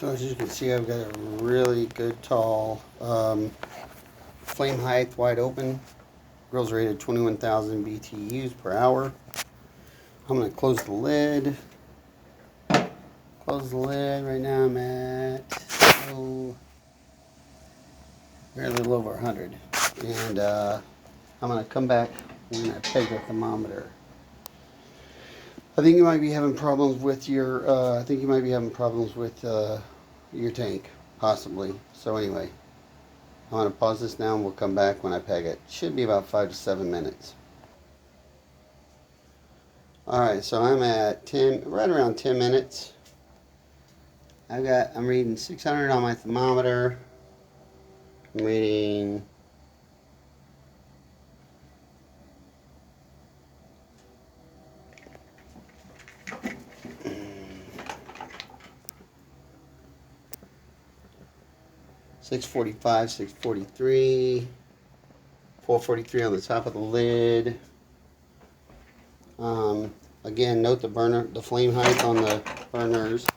So as you can see, I've got a really good tall flame height, wide open. Grill's rated 21,000 BTUs per hour. I'm going to close the lid. Close the lid. Right now I'm at a little over 100. And I'm going to come back when I peg the thermometer. I think you might be having problems with your your tank, possibly. So anyway, I'm going to pause this now and we'll come back when I peg it. Should be about 5 to 7 minutes. Alright, so I'm at right around 10 minutes. I'm reading 600 on my thermometer. I'm reading 645, 643, 443 on the top of the lid. Again, note the flame height on the burners.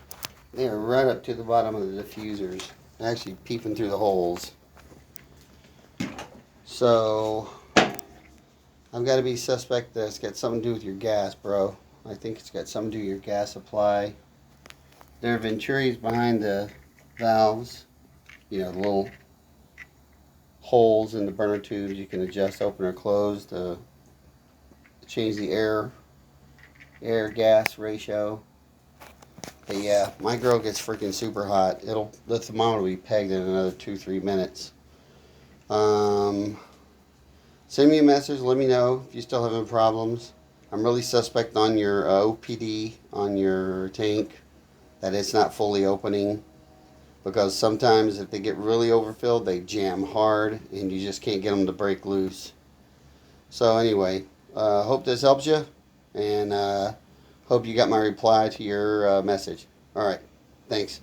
They are right up to the bottom of the diffusers, actually peeping through the holes. So I've got to be suspect that it's got something to do with your gas, bro. I think it's got something to do with your gas supply. There are venturis behind the valves. You know, the little holes in the burner tubes you can adjust, open or close to change the air gas ratio. But yeah, my grill gets freaking super hot. The thermometer will be pegged in another 2-3 minutes. Send me a message, let me know if you still having problems. I'm really suspect on your OPD on your tank that it's not fully opening, because sometimes if they get really overfilled they jam hard and you just can't get them to break loose. So anyway, hope this helps you, and hope you got my reply to your message. Alright, thanks.